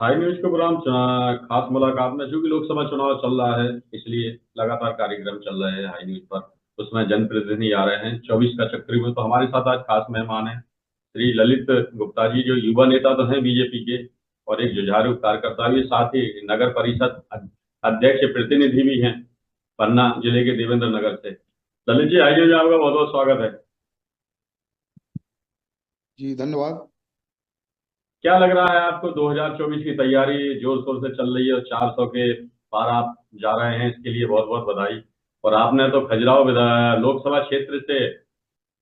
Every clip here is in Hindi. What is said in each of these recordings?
हाई न्यूज के प्रोग्राम खास मुलाकात में, चूंकि लोकसभा चुनाव चल रहा है इसलिए लगातार कार्यक्रम चल रहे हैं हाई न्यूज पर। उसमें जनप्रतिनिधि आ रहे हैं 24 का चक्री में। तो हमारे साथ आज खास मेहमान हैं श्री ललित गुप्ता जी, जो युवा नेता तो हैं बीजेपी के और एक जुझारू कार्यकर्ता भी, साथ ही नगर परिषद अध्यक्ष प्रतिनिधि भी हैं पन्ना जिले के देवेंद्र नगर से। ललित जी, हाई न्यूज में आपका बहुत बहुत स्वागत है। जी धन्यवाद। क्या लग रहा है आपको? 2024 की तैयारी जोर शोर से चल रही है और 400 के पार आप जा रहे हैं, इसके लिए बहुत बहुत बधाई। और आपने तो खजुराहो लोकसभा क्षेत्र से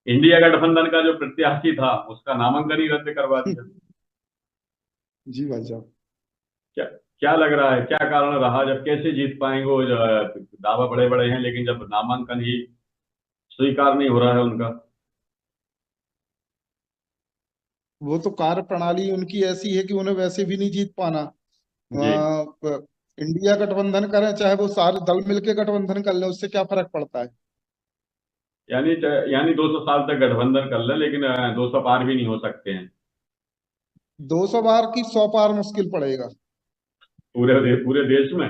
इंडिया गठबंधन का जो प्रत्याशी था उसका नामांकन ही रद्द करवा दिया। जी भाई साहब। क्या क्या लग रहा है, क्या कारण रहा? जब कैसे जीत पाएंगे वो? दावा बड़े बड़े हैं लेकिन जब नामांकन ही स्वीकार नहीं हो रहा है उनका। वो तो कार्य प्रणाली उनकी ऐसी है कि उन्हें वैसे भी नहीं जीत पाना। जी। इंडिया गठबंधन करें चाहे वो सारे दल मिलके गठबंधन कर लें, उससे क्या फर्क पड़ता है। यानी यानी 200 साल तक गठबंधन कर ले लेकिन 200 पार भी नहीं हो सकते हैं। 200 बार की 100 पार मुश्किल पड़ेगा। पूरे देश में?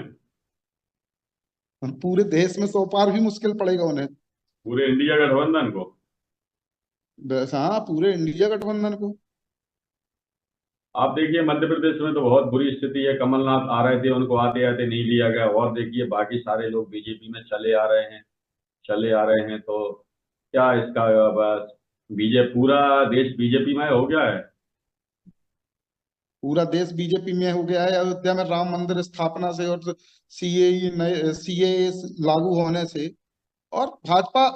पूरे देश में 100 पार भी मुश्किल पड़ेगा उन्हें। पूरे इंडिया गठबंधन को? हाँ, पूरे इंडिया गठबंधन को। आप देखिए मध्य प्रदेश में तो बहुत बुरी स्थिति है। कमलनाथ आ रहे थे, उनको आते आते नहीं लिया गया। और देखिए बाकी सारे लोग बीजेपी में चले आ रहे हैं, चले आ रहे हैं। तो क्या इसका बस पूरा देश बीजेपी में हो गया है? पूरा देश बीजेपी में हो गया है। अयोध्या में राम मंदिर स्थापना से और सीए लागू होने से। और भाजपा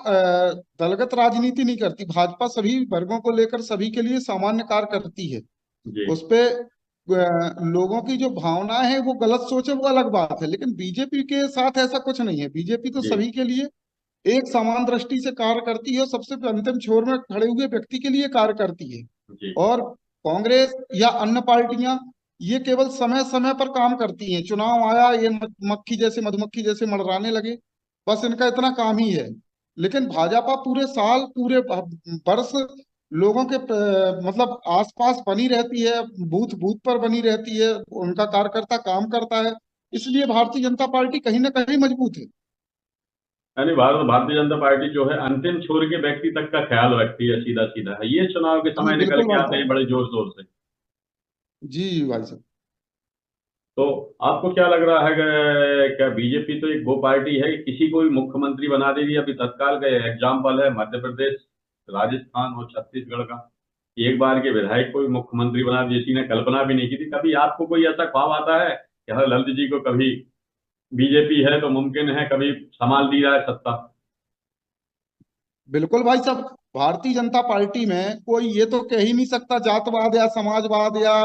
दलगत राजनीति नहीं करती। भाजपा सभी वर्गों को लेकर सभी के लिए सामान्य कार्य करती है। जी। उस पे लोगों की जो भावनाएं हैं वो गलत सोचे वो अलग बात है, लेकिन बीजेपी के साथ ऐसा कुछ नहीं है। बीजेपी तो जी। सभी के लिए एक समान दृष्टि से कार्य करती है और सबसे अंतिम छोर में खड़े हुए व्यक्ति के लिए कार्य करती है। जी। और कांग्रेस या अन्य पार्टियां ये केवल समय समय पर काम करती हैं। चुनाव आया, ये मक्खी जैसे मधुमक्खी जैसे मंडराने लगे, बस इनका इतना काम ही है। लेकिन भाजपा पूरे साल पूरे वर्ष लोगों के मतलब आसपास बनी रहती है, बूथ बूथ पर बनी रहती है, उनका कार्यकर्ता काम करता है। इसलिए भारतीय जनता पार्टी कहीं ना कहीं मजबूत है। यानी भारतीय जनता पार्टी जो है अंतिम छोर के व्यक्ति तक का ख्याल रखती है, सीधा सीधा है। ये चुनाव के जी समय निकल बिल्कुल के भाई आते हैं साहब। बड़े जोर शोर से। जी भाई साहब। तो आपको क्या लग रहा है कि क्या बीजेपी तो एक वो पार्टी है कि किसी को भी मुख्यमंत्री बना देगी? अभी तत्काल का एग्जाम्पल है मध्य प्रदेश, राजस्थान और छत्तीसगढ़ का। एक बार के विधायक को भी मुख्यमंत्री बना दिया, किसी ने कल्पना भी नहीं की थी। कभी आपको कोई ऐसा ख्वाब आता है कि हाँ ललित जी को कभी बीजेपी है तो मुमकिन है कभी संभाल दी जाए सत्ता? बिल्कुल भाई साहब। भारतीय जनता पार्टी में कोई ये तो कह ही नहीं सकता जातवाद या समाजवाद या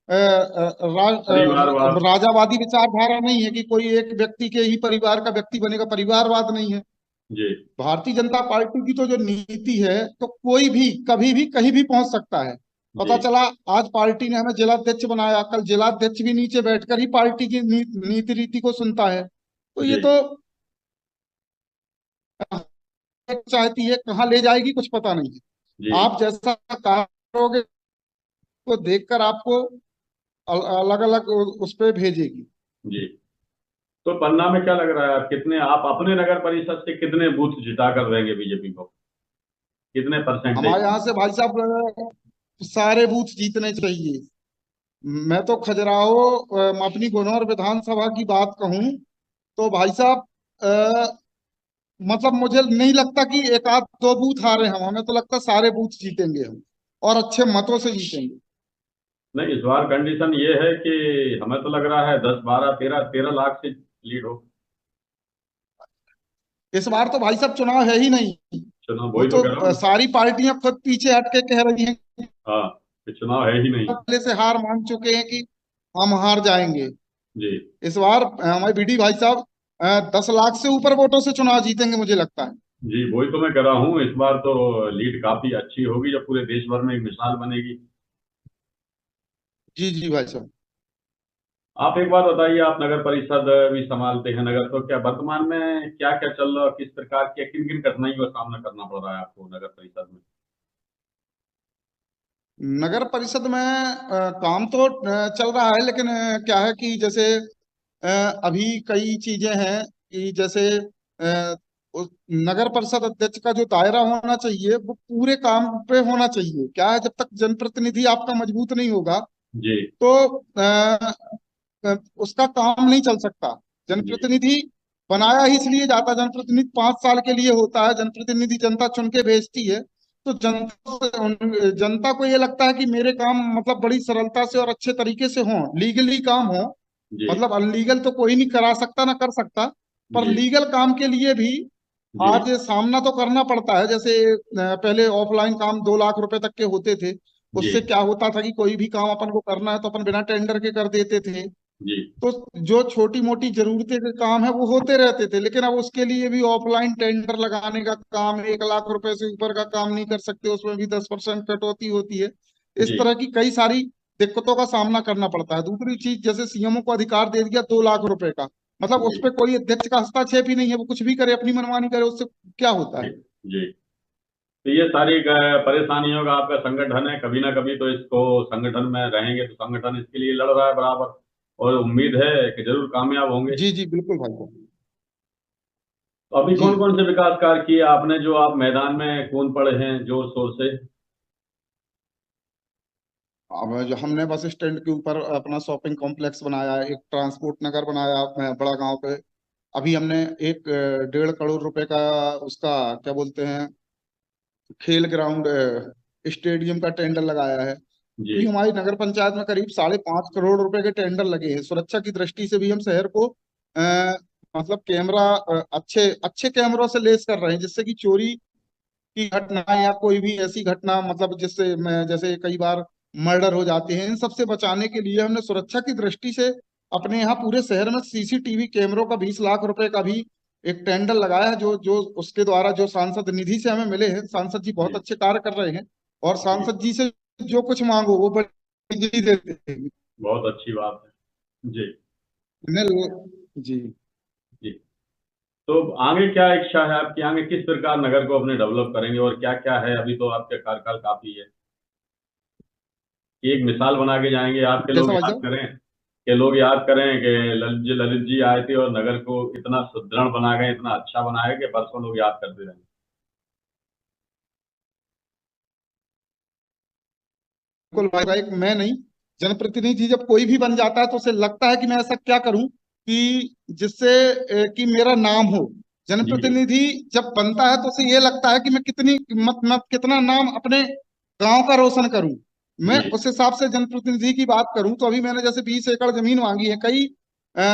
परिवारवाद? राजावादी विचारधारा नहीं है कि कोई एक व्यक्ति के ही परिवार का व्यक्ति बनेगा। परिवारवाद नहीं है। जी। भारतीय जनता पार्टी की तो जो नीति है, तो कोई भी कभी भी कहीं भी पहुंच सकता है। जी। पता चला आज पार्टी ने हमें जिलाध्यक्ष बनाया, कल जिलाध्यक्ष भी नीचे बैठकर ही पार्टी की नीति रीति को सुनता है। तो ये जी। तो चाहती है कहाँ ले जाएगी कुछ पता नहीं है। जी। आप जैसा कार्य करोगे को देखकर आपको अलग अलग उस पे भेजेगी। जी। तो पन्ना में क्या लग रहा है, आप अपने नगर परिषद से कितने बूथ जिता कर देंगे बीजेपी को? कितने हमारे परसेंटेज? यहाँ से भाई साहब सारे बूथ जीतने चाहिए। मैं तो खजुराहो अपनी गुनौर विधानसभा की बात कहूं तो भाई साहब मतलब मुझे नहीं लगता कि एक आध दो बूथ हारे हम। हमें तो लगता है सारे बूथ जीतेंगे हम, और अच्छे मतों से जीतेंगे। नहीं, इस बार कंडीशन ये है कि हमें तो लग रहा है 10 12 13 13 लाख से लीड हो। इस बार तो भाई साहब चुनाव है ही नहीं। चुनाव वो वही तो तो कह रहा हूँ। सारी पार्टियां खुद पीछे हट के कह रही हैं, हाँ, कि चुनाव है ही नहीं। पहले से हार मान चुके हैं कि हम हार जाएंगे। जी। इस बार हमारे बीडी भाई साहब 10 लाख से ऊपर वोटों से चुनाव जीतेंगे मुझे लगता है। जी, वही तो मैं कह रहा हूँ। इस बार तो लीड काफी अच्छी होगी, जो पूरे देश भर में एक मिसाल बनेगी। जी जी भाई साहब। आप एक बात बताइए, आप नगर परिषद भी संभालते हैं नगर, तो क्या वर्तमान में क्या क्या चल रहा है? किस प्रकार की किन किन कठिनाइयों का सामना करना पड़ रहा है आपको नगर परिषद में? नगर परिषद में काम तो चल रहा है, लेकिन क्या है कि जैसे अभी कई चीजें हैं कि जैसे नगर परिषद अध्यक्ष का जो दायरा होना चाहिए वो पूरे काम पे होना चाहिए। क्या है, जब तक जनप्रतिनिधि आपका मजबूत नहीं होगा जी। तो उसका काम नहीं चल सकता। जी। जनप्रतिनिधि बनाया ही इसलिए जाता है, जनप्रतिनिधि 5 साल के लिए होता है, जनप्रतिनिधि जनता चुन के भेजती है। तो जनता को ये लगता है कि मेरे काम मतलब बड़ी सरलता से और अच्छे तरीके से हों, लीगली काम हो। जी। मतलब अनलीगल तो कोई नहीं करा सकता ना कर सकता, पर जी। लीगल काम के लिए भी जी। आज सामना तो करना पड़ता है। जैसे पहले ऑफलाइन काम 2 लाख रुपए तक के होते थे। जी। उससे क्या होता था कि कोई भी काम अपन को करना है तो अपन बिना टेंडर के कर देते थे। जी। तो जो छोटी मोटी जरूरतें के काम है वो होते रहते थे, लेकिन अब उसके लिए भी ऑफलाइन टेंडर लगाने का काम, 1 लाख रुपए से ऊपर का काम नहीं कर सकते, उसमें भी 10% कटौती होती है। इस जी। तरह की कई सारी दिक्कतों का सामना करना पड़ता है। दूसरी चीज, जैसे सीएमओ को अधिकार दे दिया 2 लाख रुपए का, मतलब उस जी। पर कोई अध्यक्ष का हस्तक्षेप ही नहीं है, वो कुछ भी करे, अपनी मनमानी करे, उससे क्या होता जी। है। जी। तो ये सारी परेशानियों का आपका संगठन है, कभी ना कभी तो इसको संगठन में रहेंगे तो संगठन इसके लिए लड़ रहा है बराबर, और उम्मीद है कि जरूर कामयाब होंगे। जी जी बिल्कुल भाई साहब। तो अभी जी, कौन कौन से विकास कार्य किए आपने जो आप मैदान में कूद पड़े हैं जोर शोर से? अब जो हमने बस स्टैंड के ऊपर अपना शॉपिंग कॉम्प्लेक्स बनाया, एक ट्रांसपोर्ट नगर बनाया बड़ा गांव पे। अभी हमने एक 1.5 करोड़ रुपए का उसका क्या बोलते हैं, खेल ग्राउंड, स्टेडियम का टेंडर लगाया है। जी। अभी हमारी नगर पंचायत में करीब 5.5 करोड़ रुपए के टेंडर लगे हैं। सुरक्षा की दृष्टि से भी हम शहर को मतलब कैमरा, अच्छे अच्छे कैमरों से लेस कर रहे हैं, जिससे कि चोरी की घटना या कोई भी ऐसी घटना, मतलब जिससे मैं जैसे कई बार मर्डर हो जाते हैं, इन सबसे बचाने के लिए हमने सुरक्षा की दृष्टि से अपने यहाँ पूरे शहर में सीसीटीवी कैमरों का 20 लाख रुपए का भी एक टेंडर लगाया है, जो जो उसके द्वारा जो सांसद निधि से हमें मिले हैं। सांसद जी बहुत जी। अच्छे कार्य कर रहे हैं, और जी। सांसद जी से जो कुछ मांगो वो बड़ी जल्दी देते हैं। बहुत अच्छी बात है। जी। जी। जी। तो आगे क्या इच्छा है आपकी, आगे किस प्रकार नगर को अपने डेवलप करेंगे और क्या क्या है? अभी तो आपके कार्यकाल काफी है, एक मिसाल बना के जाएंगे, आपके लोग कैसा भाई याद साहब। करें, कि लोग याद करें कि ललित जी आए थे और नगर को इतना सुदृढ़ बना गए, इतना अच्छा बनाया कि बरसों लोग याद करते रहेंगे। बिल्कुल भाई साहब, एक मैं नहीं, जनप्रतिनिधि जब कोई भी बन जाता है तो उसे लगता है कि मैं ऐसा क्या करूं कि जिससे कि मेरा नाम हो। जी। जनप्रतिनिधि जब बनता है तो उसे ये लगता है कि मैं कितना नाम अपने गांव का रोशन करूं। मैं जी। उस हिसाब से जनप्रतिनिधि की बात करूं तो अभी मैंने जैसे 20 एकड़ जमीन मांगी है। कई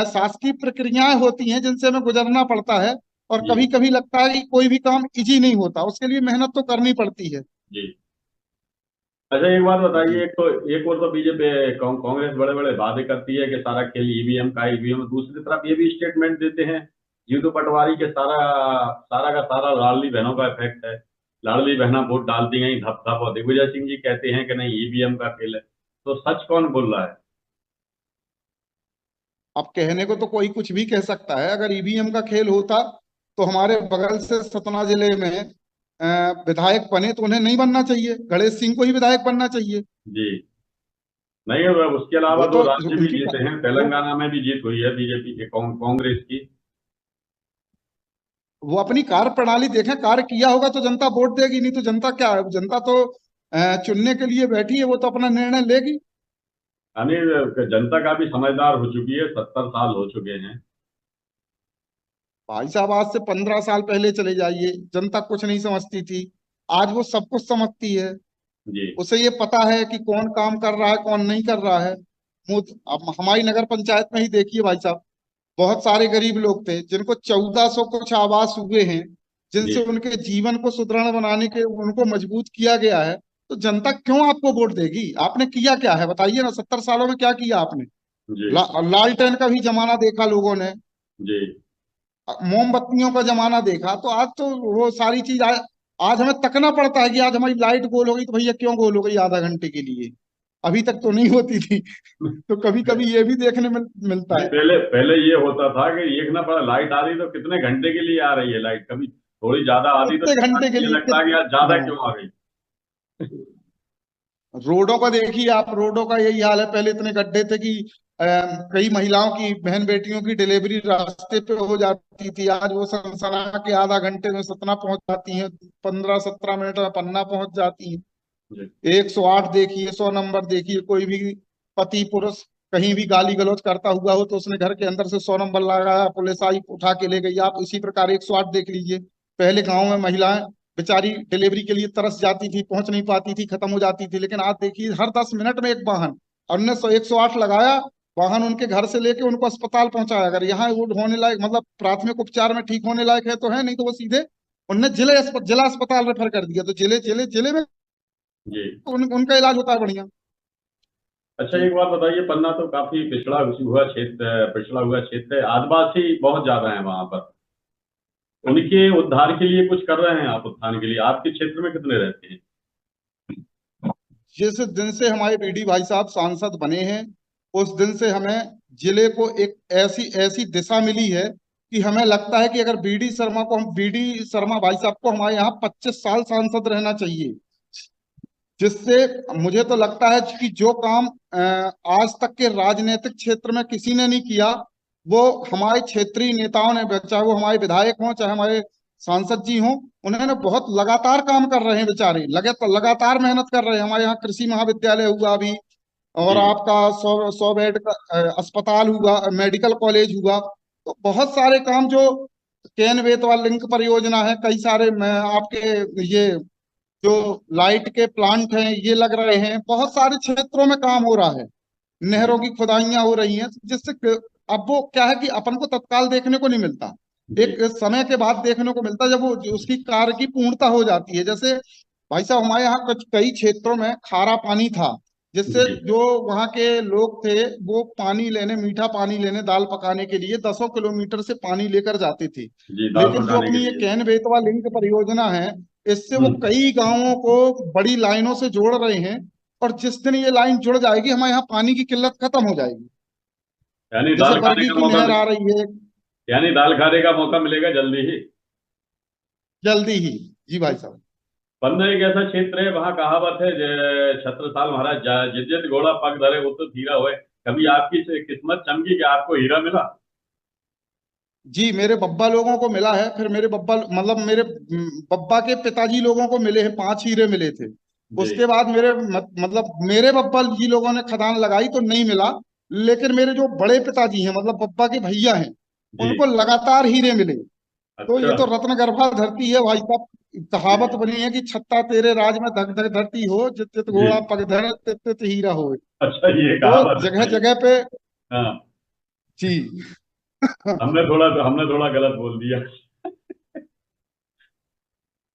शासकीय प्रक्रियाएं होती हैं जिनसे हमें गुजरना पड़ता है, और जी। कभी कभी लगता है कि कोई भी काम इजी नहीं होता, उसके लिए मेहनत तो करनी पड़ती है। जी। अच्छा एक बात जी। बताइए, एक और तो बीजेपी कांग्रेस बड़े बड़े वादे करती है कि सारा खेल ईवीएम का ईवीएम, दूसरी तरफ ये भी स्टेटमेंट देते हैं जीतू पटवारी के सारा सारा का सारा लाडली बहनों का इफेक्ट है, लाडली बहना वोट डालती गई धप धप, और दिग्विजय सिंह जी कहते हैं कि नहीं ईवीएम का खेल है। तो सच कौन बोल रहा है? अब कहने को तो कोई कुछ भी कह सकता है। अगर ईवीएम का खेल होता तो हमारे बगल से सतना जिले में विधायक बने तो उन्हें नहीं बनना चाहिए, गणेश सिंह को ही विधायक बनना चाहिए। जी। नहीं, अब उसके अलावा वो दो तो राज्य भी उनकी जीते हैं, वो तेलंगाना में भी जीत हुई है बीजेपी के, कांग्रेस की। वो अपनी कार्य प्रणाली देखें, कार्य किया होगा तो जनता वोट देगी, नहीं तो जनता क्या है, जनता तो चुनने के लिए बैठी है, वो तो अपना निर्णय लेगी। यानी जनता का भी समझदार हो चुकी है, 70 साल हो चुके हैं। भाई साहब, आज से 15 साल पहले चले जाइए, जनता कुछ नहीं समझती थी। आज वो सब कुछ समझती है। जी। उसे ये पता है कि कौन काम कर रहा है कौन नहीं कर रहा है। अब हमारी नगर पंचायत में ही देखिए भाई साहब, बहुत सारे गरीब लोग थे जिनको 1400 कुछ आवास हुए हैं, जी। जिनसे उनके जीवन को सुदृढ़ बनाने के उनको मजबूत किया गया है। तो जनता क्यों आपको वोट देगी? आपने किया क्या है बताइए ना, 70 सालों में क्या किया आपने? जी। लालटेन का भी जमाना देखा लोगों ने, जी। मोमबत्तियों का जमाना देखा, तो आज तो वो सारी चीज आज हमें तकना पड़ता है कि आज हमारी लाइट गोल हो गई तो भैया क्यों गोल हो गई आधा घंटे के लिए, अभी तक तो नहीं होती थी। तो कभी कभी ये भी देखने में मिलता नहीं, है। पहले पहले ये होता था कि एक ना पड़ा लाइट आ रही तो कितने घंटे के लिए आ रही है लाइट, कभी थोड़ी ज्यादा आती तो कितने घंटे के ये लिए लगता कि यार ज्यादा हाँ। क्यों आ गई। रोडों का देखिए आप, रोडों का यही हाल है। पहले इतने गड्ढे थे कि कई महिलाओं की, बहन बेटियों की डिलीवरी रास्ते पे हो जाती थी। आज वो सनसना के आधा घंटे में सतना पहुंच जाती हैं, 15-17 मिनट में पन्ना पहुंच जाती हैं। जी 108 देखिए, 100 नंबर देखिए। कोई भी पति पुरुष कहीं भी गाली गलौज करता हुआ हो तो उसने घर के अंदर से 100 नंबर लगाया, पुलिस आई उठा के ले गई। आप इसी प्रकार 108 देख लीजिए। पहले गांव में महिलाएं बेचारी डिलीवरी के लिए तरस जाती थी, पहुंच नहीं पाती थी, खत्म हो जाती थी। लेकिन आज देखिए हर 10 मिनट में एक वाहन, और उनने 108 लगाया, वाहन उनके घर से लेके उनको अस्पताल पहुंचाया। अगर यहाँ वो होने लायक, मतलब प्राथमिक उपचार में ठीक होने लायक है तो है, नहीं तो वो सीधे उनने जिला अस्पताल रेफर कर दिया। तो जिले में जी। उनका इलाज होता है बढ़िया। अच्छा जी एक बात बताइए, पन्ना तो काफी पिछड़ा हुआ क्षेत्र है, आदिवासी बहुत ज्यादा है वहां पर। उनके उद्धार के लिए कुछ कर रहे हैं आप, उत्थान के लिए? आपके क्षेत्र में कितने रहते हैं? जिस दिन से हमारे बीडी भाई साहब सांसद बने हैं, उस दिन से हमें जिले को एक ऐसी ऐसी दिशा मिली है कि हमें लगता है कि अगर बीडी शर्मा भाई साहब को हमारे यहाँ 25 साल सांसद रहना चाहिए। जिससे मुझे तो लगता है कि जो काम आज तक के राजनीतिक क्षेत्र में किसी ने नहीं किया, वो हमारे क्षेत्रीय नेताओं ने, चाहे वो हमारे विधायक हों चाहे हमारे सांसद जी हों, उन्होंने बहुत लगातार काम कर रहे हैं। बेचारे लगातार मेहनत कर रहे हैं। हमारे यहाँ कृषि महाविद्यालय हुआ अभी, और जी आपका 100 बेड का अस्पताल हुआ, मेडिकल कॉलेज हुआ। तो बहुत सारे काम जो केन बेतवा लिंक परियोजना है, कई सारे आपके ये जो लाइट के प्लांट हैं ये लग रहे हैं, बहुत सारे क्षेत्रों में काम हो रहा है। जी नहरों की खुदाइयां हो रही हैं, जिससे अब वो क्या है कि अपन को तत्काल देखने को नहीं मिलता, जी एक समय के बाद देखने को मिलता है, जब वो उसकी कार्य की पूर्णता हो जाती है। जैसे भाई साहब हमारे यहाँ कुछ कई क्षेत्रों में खारा पानी था, जिससे जी जो वहाँ के लोग थे वो पानी लेने, मीठा पानी लेने, दाल पकाने के लिए 10 किलोमीटर से पानी लेकर जाते थे। जी, दाल लेकिन जो पकाने के अपनी ये लिए। कैन बेतवा लिंक परियोजना है, इससे वो हम्म। कई गांवों को बड़ी लाइनों से जोड़ रहे हैं। और जिस दिन ये लाइन जुड़ जाएगी, हमारे यहाँ पानी की किल्लत खत्म हो जाएगी। यानी जैसे दाल खाने बरगी का की मौका नहर आ रही है, यानी दाल खाने का मौका मिलेगा जल्दी ही। जल्दी ही। जी भाई साहब। पन्ना एक ऐसा क्षेत्र है, वहाँ कहावत है, छत्रसाल महाराज जित जित घोड़ा पग धरे वो तो हीरा होए। कभी आपकी किस्मत चमकी कि आपको हीरा मिला? जी मेरे बब्बा लोगों को मिला है। फिर मेरे बब्बा, मतलब मेरे बब्बा के पिताजी लोगों को मिले हैं, 5 हीरे मिले थे। जी उसके बाद मतलब मेरे बब्बा जी लोगों ने खदान लगाई तो नहीं मिला। लेकिन मेरे जो बड़े पिताजी हैं, मतलब बब्बा के भैया हैं, जी। उनको लगातार हीरे मिले। तो अच्छा। ये तो रत्न गर्भा धरती है भाई साहब। कहावत जी बनी है कि छत्ता तेरे राज में धक धक धरती हो, जित जित जी। घोड़ा पग धरे तित तित हीरा हो। अच्छा, ये तो कहावत है जगह भाई। जगह पे। हाँ। जी हमने थोड़ा गलत बोल दिया।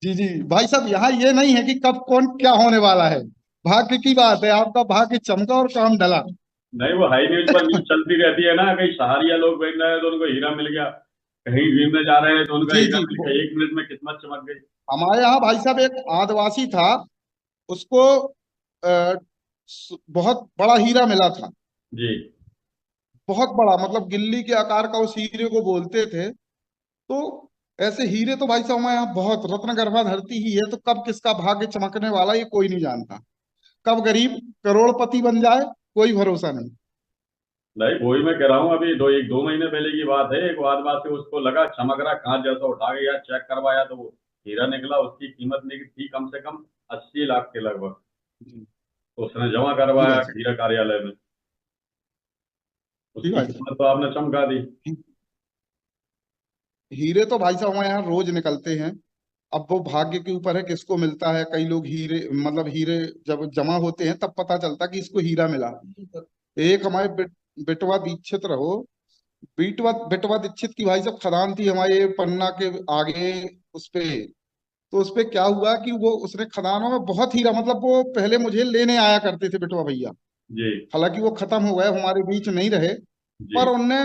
जी जी भाई साहब, यहाँ ये नहीं है कि कब कौन क्या होने वाला है। भाग्य की बात है, आपका भाग्य चमका और काम डला। नहीं, वो हाई न्यूज पर न्यूज चलती रहती है ना, कहीं सहारिया लोग बैठ रहे हैं तो उनको हीरा मिल गया, कहीं घूमने जा रहे हैं तो उनका जी हीरा जी मिल गया, 1 मिनट में किस्मत चमक गई। हमारे यहाँ भाई साहब एक आदिवासी था, उसको बहुत बड़ा हीरा मिला था। जी। बहुत बड़ा, मतलब गिल्ली के आकार का उस हीरे को बोलते थे। तो ऐसे हीरे तो भाई साहब हमारे यहाँ बहुत, रत्न गर्भा धरती ही है। तो कब किसका भाग्य चमकने वाला ये कोई नहीं जानता। कब गरीब करोड़पति बन जाए, कोई भरोसा नहीं। नहीं, वही मैं कह रहा हूँ, अभी 2 महीने पहले की बात है, एक आदिवासी, उसको लगा चमक रहा कांच जैसा, उठा के यार चेक करवाया तो वो हीरा निकला। उसकी कीमत निकली थी कम से कम 80 लाख के लगभग। जी तो उसने जमा जी करवाया भाई साहब। हीरा कार्यालय में। जी उसकी भाई साहब। कीमत तो आपने चमका दी। हीरे तो भाई साहब हमारे यहाँ रोज निकलते हैं। अब वो भाग्य के ऊपर है किसको मिलता है। कई लोग हीरे, मतलब हीरे जब जमा होते हैं तब पता चलता कि इसको हीरा मिला। एक हमारे बेटवा दीक्षित रहो, बेटवा दीक्षित की भाई साहब खदान थी हमारे पन्ना के आगे, उस पे। तो उस पे क्या हुआ कि वो उसने खदानों में बहुत हीरा, मतलब वो पहले मुझे लेने आया करते थे बेटवा भैया। जी हालांकि वो खत्म हो गए, हमारे बीच नहीं रहे। जी। पर उनने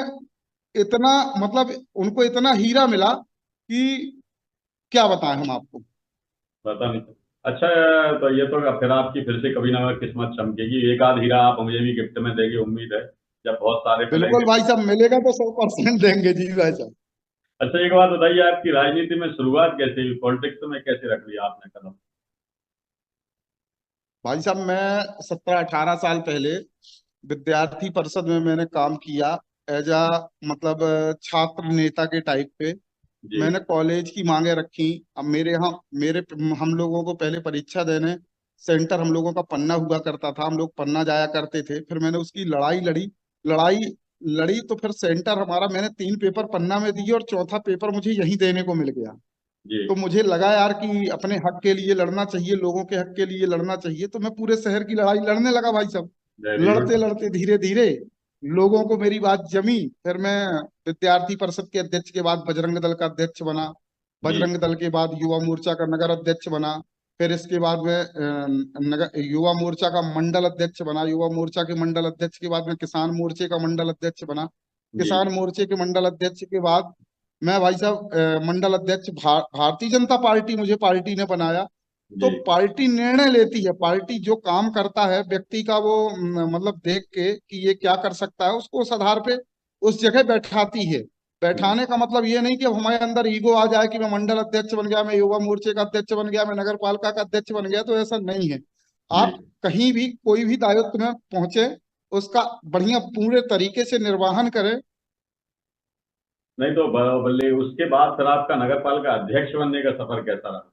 इतना, मतलब उनको इतना हीरा मिला कि क्या बताएं हम आपको। पता नहीं। अच्छा, तो ये तो फिर आपकी फिर से कभी ना कभी किस्मत चमकेगी, एक आध हीरा आप मुझे भी गिफ्ट में देंगे, उम्मीद है, जब बहुत सारे बिल्कुल मिलेंगे। भाई साहब, मिलेगा तो 100% देंगे जी भाई साहब। अच्छा एक बात बताइए, आपकी राजनीति में शुरुआत कैसे हुई, पॉलिटिक्स में कैसे रख लिया आपने कदम? भाई साहब, मैं 17-18 साल पहले विद्यार्थी परिषद में मैंने काम किया, एज आ मतलब छात्र नेता के टाइप पे। जी मैंने कॉलेज की मांगे रखी। अब मेरे यहाँ मेरे हम लोगों को पहले परीक्षा देने सेंटर हम लोगों का पन्ना हुआ करता था, हम लोग पन्ना जाया करते थे। फिर मैंने उसकी लड़ाई लड़ी, लड़ाई लड़ी तो फिर सेंटर हमारा, मैंने 3 पेपर पन्ना में दिए और चौथा पेपर मुझे यहीं देने को मिल गया। जी। तो मुझे लगा यार कि अपने हक के लिए लड़ना चाहिए, लोगों के हक के लिए लड़ना चाहिए, तो मैं पूरे शहर की लड़ाई लड़ने लगा भाई साहब। Very good. लड़ते लड़ते धीरे धीरे लोगों को मेरी बात जमी। फिर मैं विद्यार्थी परिषद के अध्यक्ष के बाद बजरंग दल का अध्यक्ष बना। जी बजरंग दल के बाद युवा मोर्चा का नगर अध्यक्ष बना। फिर इसके बाद मैं नगर युवा मोर्चा का मंडल अध्यक्ष बना। युवा मोर्चा के मंडल अध्यक्ष के बाद मैं किसान मोर्चे का मंडल अध्यक्ष बना। जी किसान मोर्चे के मंडल अध्यक्ष के बाद मैं भाई साहब मंडल अध्यक्ष भारतीय जनता पार्टी, मुझे पार्टी ने बनाया। तो जी पार्टी निर्णय लेती है, पार्टी जो काम करता है व्यक्ति का वो मतलब देख के कि ये क्या कर सकता है, उसको उस आधार पे उस जगह बैठाती है। बैठाने का मतलब ये नहीं कि अब हमारे अंदर ईगो आ जाए कि मैं मंडल अध्यक्ष बन गया, मैं युवा मोर्चे का अध्यक्ष बन गया, मैं नगर पालिका का अध्यक्ष बन गया, तो ऐसा नहीं है। जी। आप कहीं भी कोई भी दायित्व में पहुंचे, उसका बढ़िया पूरे तरीके से निर्वहन करें। नहीं तो बल्ले उसके बाद फिर आपका नगर पालिका अध्यक्ष बनने का सफर कैसा रहा?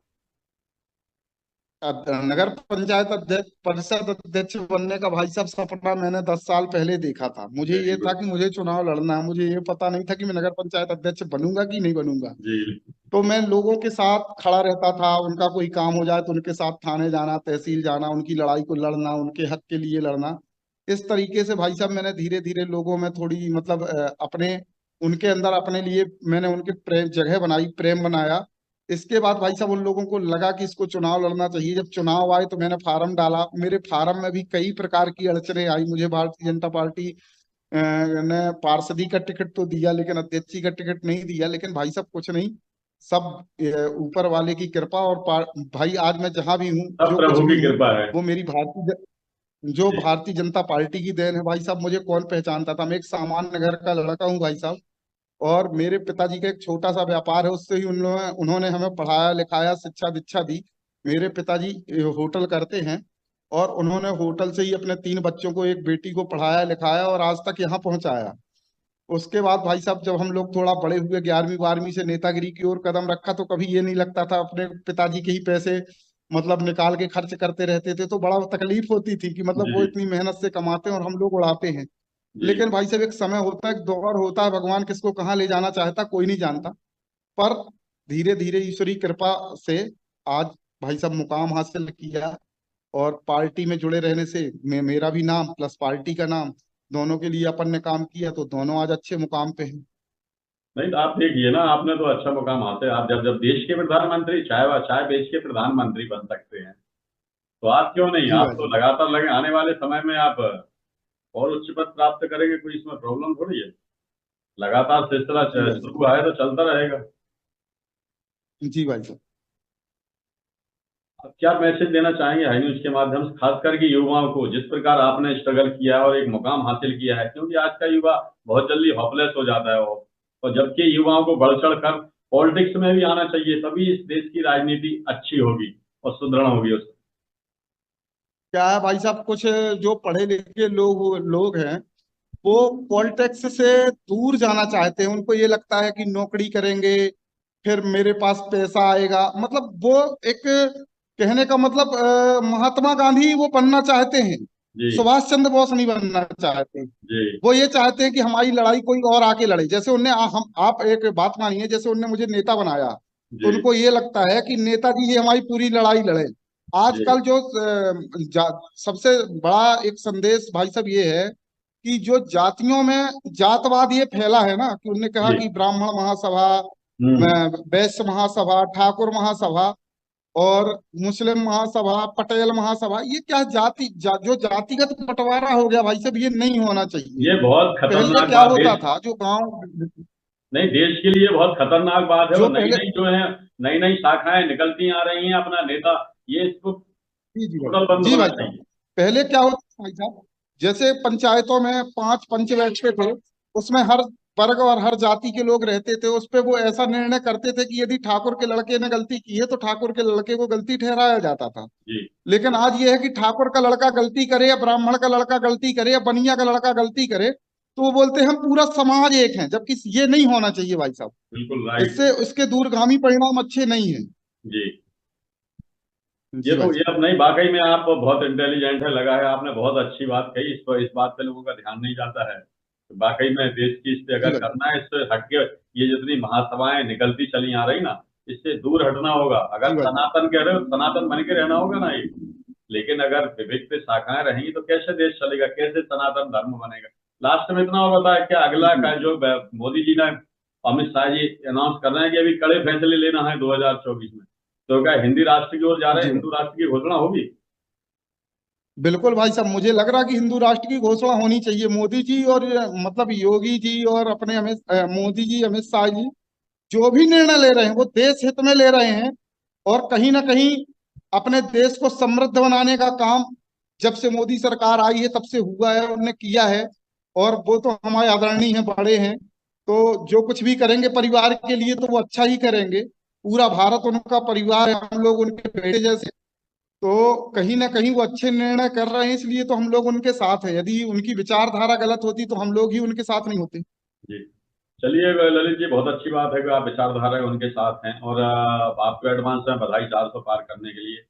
नगर पंचायत अध्यक्ष परिषद अध्यक्ष बनने का भाई साहब सपना मैंने 10 साल पहले देखा था। मुझे वेरी ये था गुड। कि मुझे चुनाव लड़ना है, मुझे ये पता नहीं था कि मैं नगर पंचायत अध्यक्ष बनूंगा कि नहीं बनूंगा। जी तो मैं लोगों के साथ खड़ा रहता था, उनका कोई काम हो जाए तो उनके साथ थाने जाना, तहसील जाना, उनकी लड़ाई को लड़ना, उनके हक के लिए लड़ना। इस तरीके से भाई साहब मैंने धीरे धीरे लोगों में थोड़ी मतलब अपने उनके अंदर अपने लिए मैंने उनके प्रेम जगह बनाई, प्रेम बनाया। इसके बाद भाई साहब उन लोगों को लगा कि इसको चुनाव लड़ना चाहिए। जब चुनाव आए तो मैंने फार्म डाला, मेरे फार्म में भी कई प्रकार की अड़चने आई। मुझे भारतीय जनता पार्टी ने पार्षदी का टिकट तो दिया लेकिन अध्यक्षी का टिकट नहीं दिया। लेकिन भाई साहब कुछ नहीं, सब ऊपर वाले की कृपा। और भाई आज मैं जहां भी हूँ, सब जो कुछ प्रभु भी की हूँ, कृपा है। वो मेरी जो जी भारतीय जनता पार्टी की देन है भाई साहब। मुझे कौन पहचानता था, मैं एक सामान्य घर का लड़का हूँ भाई साहब। और मेरे पिताजी का एक छोटा सा व्यापार है, उससे ही उन्होंने हमें पढ़ाया लिखाया, शिक्षा दीक्षा दी। मेरे पिताजी होटल करते हैं और उन्होंने होटल से ही अपने 3 बच्चों को, एक बेटी को पढ़ाया लिखाया और आज तक यहाँ पहुंचाया। उसके बाद भाई साहब जब हम लोग थोड़ा बड़े हुए, 11वीं 12वीं से नेतागिरी की ओर कदम रखा, तो कभी ये नहीं लगता था अपने पिताजी के ही पैसे मतलब निकाल के खर्च करते रहते थे, तो बड़ा तकलीफ होती थी कि मतलब वो जी इतनी मेहनत से कमाते हैं और हम लोग उड़ाते हैं। जी। लेकिन भाई साहब एक समय होता है, एक दौर होता है, भगवान किसको कहाँ ले जाना चाहता कोई नहीं जानता। पर धीरे धीरे ईश्वरी कृपा से आज भाई साहब मुकाम हासिल किया। और पार्टी में जुड़े रहने से मेरा भी नाम प्लस पार्टी का नाम, दोनों के लिए अपन ने काम किया, तो दोनों आज अच्छे मुकाम पे हैं। नहीं तो आप देखिए ना, आपने तो अच्छा मुकाम हासिल, आप जब जब देश के प्रधानमंत्री, चाहे चाहे देश के प्रधानमंत्री बन सकते हैं, तो आप क्यों नहीं? जी आप भाई तो साहब। लगातार लगे, आने वाले समय में आप और उच्च पद प्राप्त करेंगे, कोई इसमें प्रॉब्लम थोड़ी है। लगातार सिलसिला जी भाई शुरू है तो चलता रहेगा। साहब। जी भाई साहब। अब क्या मैसेज देना चाहेंगे हाई न्यूज के माध्यम से, खास करके युवाओं को, जिस प्रकार आपने स्ट्रगल किया है और एक मुकाम हासिल किया है? क्योंकि आज का युवा बहुत जल्दी हॉपलेस हो जाता है वो, और जबकि युवाओं को बढ़ चढ़ कर पॉलिटिक्स में भी आना चाहिए, तभी इस देश की राजनीति अच्छी होगी और सुदृढ़ होगी उस। क्या है भाई साहब, कुछ जो पढ़े लिखे लोग लोग हैं, वो पॉलिटिक्स से दूर जाना चाहते हैं। उनको ये लगता है कि नौकरी करेंगे फिर मेरे पास पैसा आएगा, मतलब वो एक कहने का मतलब महात्मा गांधी वो बनना चाहते हैं, जी सुभाष चंद्र बोस नहीं बनना चाहते। जी वो ये चाहते हैं कि हमारी लड़ाई कोई और आके लड़े। जैसे उनने हम आप एक बात मानिए, जैसे उनने मुझे नेता बनाया, तो जी उनको ये लगता है कि नेताजी ही हमारी पूरी लड़ाई लड़े। जी आजकल जो सबसे बड़ा एक संदेश भाई साहब ये है कि जो जातियों में जातवाद ये फैला है ना, कि उनने कहा जी। कि ब्राह्मण महासभा, हम्म। वैश्य महासभा, ठाकुर महासभा और मुस्लिम महासभा, पटेल महासभा, ये क्या जो जातिगत बंटवारा हो गया भाई साहब, ये नहीं होना चाहिए। ये बहुत पहले खतरनाक क्या बात होता देश, था जो गांव, नहीं देश के लिए बहुत खतरनाक बात है। जो और नई पहले, नई जो है, नई नई शाखाएं निकलती आ रही हैं अपना नेता, ये इसको जी जी टोटल भाई, बंद जी होना भाई साहब, चाहिए। पहले क्या होता था भाई साहब, जैसे पंचायतों में 5 पंच बैठते थे, उसमें हर वर्ग और हर जाति के लोग रहते थे, उस पे वो ऐसा निर्णय करते थे कि यदि ठाकुर के लड़के ने गलती की है तो ठाकुर के लड़के को गलती ठहराया जाता था। जी लेकिन आज ये है कि ठाकुर का लड़का गलती करे या ब्राह्मण का लड़का गलती करे या बनिया का लड़का गलती करे तो वो बोलते हैं हम पूरा समाज एक है, जबकि ये नहीं होना चाहिए भाई साहब। बिल्कुल राइट। इससे इसके दूरगामी परिणाम अच्छे नहीं है। जी जी भाई ये अब नहीं, वाकई में आप बहुत इंटेलिजेंट है, लगा है आपने, बहुत अच्छी बात कही। इस बात पे लोगों का ध्यान नहीं जाता है। तो वाकई में देश की इस पे जी अगर भाई करना है, इससे हटके ये जितनी महासभाएं निकलती चली आ रही ना, इससे दूर हटना होगा। जी अगर भाई सनातन कह रहे हो, सनातन बन के रहना होगा ना ये। लेकिन अगर विविध शाखाएं रहेंगी तो कैसे देश चलेगा, कैसे सनातन धर्म बनेगा। लास्ट में इतना और बताया क्या, अगला का जो मोदी जी ने, अमित शाह जी अनाउंस कर रहे हैं कि अभी कड़े फैसले लेना है 2024 में, तो क्या हिंदी राष्ट्र की ओर जा रहे हैं, जी भाई हिंदू राष्ट्र की घोषणा होगी? बिल्कुल भाई साहब, मुझे लग रहा है कि हिंदू राष्ट्र की घोषणा होनी चाहिए। मोदी जी और मतलब योगी जी और अपने मोदी जी, अमित शाह जी जो भी निर्णय ले रहे हैं वो देश हित में ले रहे हैं। और कहीं ना कहीं अपने देश को समृद्ध बनाने का काम जब से मोदी सरकार आई है तब से हुआ है, उन्होंने किया है। और वो तो हमारे आदरणीय हैं, बड़े हैं, तो जो कुछ भी करेंगे परिवार के लिए तो वो अच्छा ही करेंगे। पूरा भारत उनका परिवार है, हम लोग उनके बेटे जैसे। तो कहीं ना कहीं वो अच्छे निर्णय कर रहे हैं, इसलिए तो हम लोग उनके साथ है। यदि उनकी विचारधारा गलत होती तो हम लोग ही उनके साथ नहीं होते। जी चलिए ललित जी, बहुत अच्छी बात है कि आप विचारधारा उनके साथ हैं, और आपको एडवांस में बधाई 400 पार करने के लिए।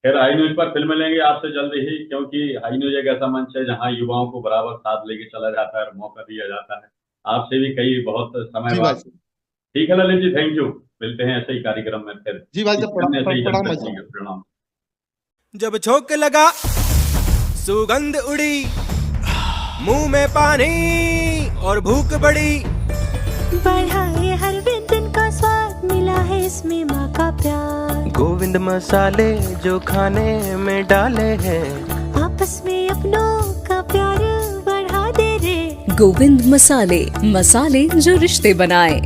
फिर हाई न्यूज पर फिर मिलेंगे आपसे जल्दी ही, क्योंकि हाई न्यूज एक ऐसा मंच है जहां युवाओं को बराबर साथ लेके चला जाता है और मौका दिया जाता है। आपसे भी कई बहुत समय जी भाई बाद। ठीक है ललित जी, थैंक यू। मिलते हैं ऐसे ही कार्यक्रम में फिर, जी भाई साहब, ऐसे ही प्रणाम भाई जनशक्ति साहब। का प्रणाम। जब झोंक लगा सुगंध उड़ी, मुंह में पानी और भूख बढ़ी, बढ़ा है हर व्यंजन का स्वाद, मिला है इसमें माँ का प्यार। गोविंद मसाले जो खाने में डाले हैं, आपस में अपनों का प्यार बढ़ा दे रे। गोविंद मसाले, मसाले जो रिश्ते बनाए।